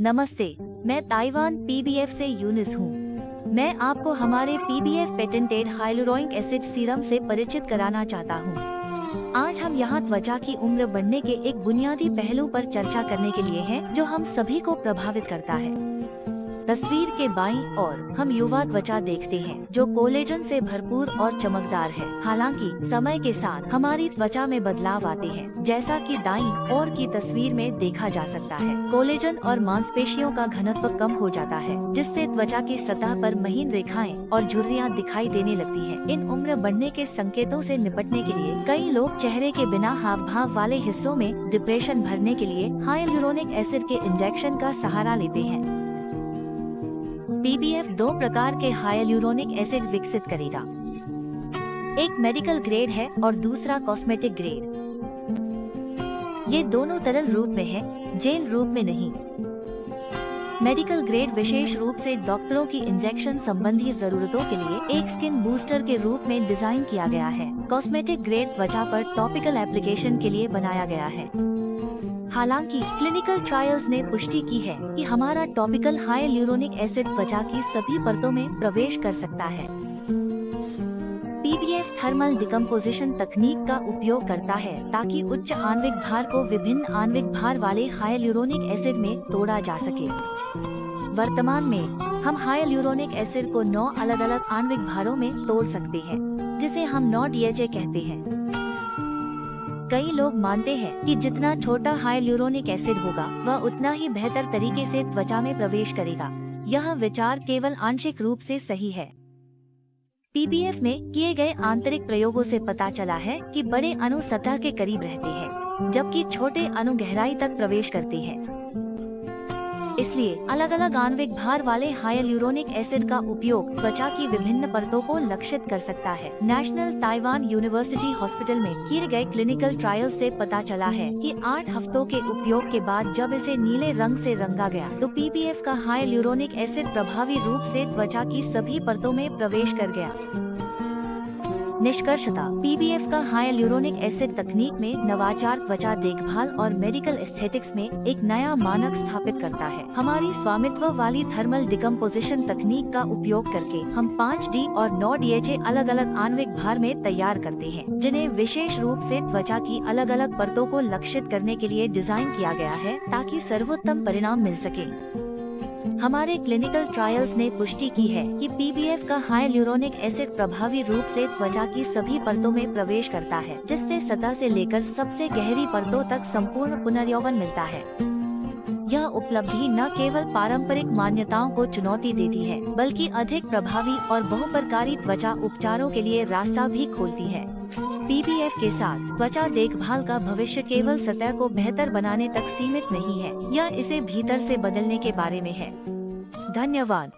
नमस्ते, मैं Taiwan PBF से यूनिस हूँ। मैं आपको हमारे PBF patented hyaluronic acid serum से परिचित कराना चाहता हूँ। आज हम यहाँ त्वचा की उम्र बढ़ने के एक बुनियादी पहलू पर चर्चा करने के लिए हैं, जो हम सभी को प्रभावित करता है। तस्वीर के बाईं ओर हम युवा त्वचा देखते हैं, जो कोलेजन से भरपूर और चमकदार है। हालांकि समय के साथ हमारी त्वचा में बदलाव आते हैं, जैसा कि दाईं ओर की तस्वीर में देखा जा सकता है। कोलेजन और मांसपेशियों का घनत्व कम हो जाता है, जिससे त्वचा की सतह पर महीन रेखाएं और झुर्रियां दिखाई देने लगती हैं। इन उम्र बढ़ने के संकेतों से निपटने के लिए कई लोग चेहरे के बिना हाव भाव वाले हिस्सों में डिप्रेशन भरने के लिए हाइलुरोनिक एसिड के इंजेक्शन का सहारा लेते हैं। पीबीएफ दो प्रकार के हाइलुरोनिक एसिड विकसित करेगा। एक मेडिकल ग्रेड है और दूसरा कॉस्मेटिक ग्रेड। ये दोनों तरल रूप में है, जेल रूप में नहीं। मेडिकल ग्रेड विशेष रूप से डॉक्टरों की इंजेक्शन संबंधी जरूरतों के लिए एक स्किन बूस्टर के रूप में डिजाइन किया गया है। कॉस्मेटिक ग्रेड त्वचा पर टॉपिकल एप्लीकेशन के लिए बनाया गया है। हालांकि क्लिनिकल ट्रायल्स ने पुष्टि की है कि हमारा टॉपिकल हाइलुरोनिक एसिड त्वचा की सभी परतों में प्रवेश कर सकता है। पीबीएफ थर्मल डिकम्पोजिशन तकनीक का उपयोग करता है ताकि उच्च आणविक भार को विभिन्न आणविक भार वाले हाइलुरोनिक एसिड में तोड़ा जा सके। वर्तमान में हम हाइलुरोनिक एसिड को 9 अलग अलग आणविक भारों में तोड़ सकते हैं, जिसे हम 9 DHA कहते हैं। कई लोग मानते हैं कि जितना छोटा हाइलुरोनिक एसिड होगा, वह उतना ही बेहतर तरीके से त्वचा में प्रवेश करेगा। यह विचार केवल आंशिक रूप से सही है। पीबीएफ में किए गए आंतरिक प्रयोगों से पता चला है कि बड़े अणु सतह के करीब रहते हैं, जबकि छोटे अणु गहराई तक प्रवेश करते हैं। इसलिए अलग अलग आणविक भार वाले हाइलुरोनिक एसिड का उपयोग त्वचा की विभिन्न परतों को लक्षित कर सकता है। नेशनल ताइवान यूनिवर्सिटी हॉस्पिटल में किए गए क्लिनिकल ट्रायल से पता चला है कि 8 हफ्तों के उपयोग के बाद जब इसे नीले रंग से रंगा गया, तो पीबीएफ का हाइलुरोनिक एसिड प्रभावी रूप से त्वचा की सभी परतों में प्रवेश कर गया। निष्कर्षतः पीबीएफ का हाइलुरोनिक एसिड तकनीक में नवाचार त्वचा देखभाल और मेडिकल एस्थेटिक्स में एक नया मानक स्थापित करता है। हमारी स्वामित्व वाली थर्मल डिकम्पोजिशन तकनीक का उपयोग करके हम 5D और 9 DHA अलग अलग आणविक भार में तैयार करते हैं, जिन्हें विशेष रूप से त्वचा की अलग अलग परतों को लक्षित करने के लिए डिजाइन किया गया है, ताकि सर्वोत्तम परिणाम मिल सके। हमारे क्लिनिकल ट्रायल्स ने पुष्टि की है कि पीबीएफ का हाइलुरोनिक एसिड प्रभावी रूप से त्वचा की सभी परतों में प्रवेश करता है, जिससे सतह से लेकर सबसे गहरी परतों तक संपूर्ण पुनर्यौवन मिलता है। यह उपलब्धि न केवल पारंपरिक मान्यताओं को चुनौती देती है, बल्कि अधिक प्रभावी और बहुप्रकारी त्वचा उपचारों के लिए रास्ता भी खोलती है। पीबीएफ के साथ त्वचा देखभाल का भविष्य केवल सतह को बेहतर बनाने तक सीमित नहीं है, यह इसे भीतर से बदलने के बारे में है। धन्यवाद।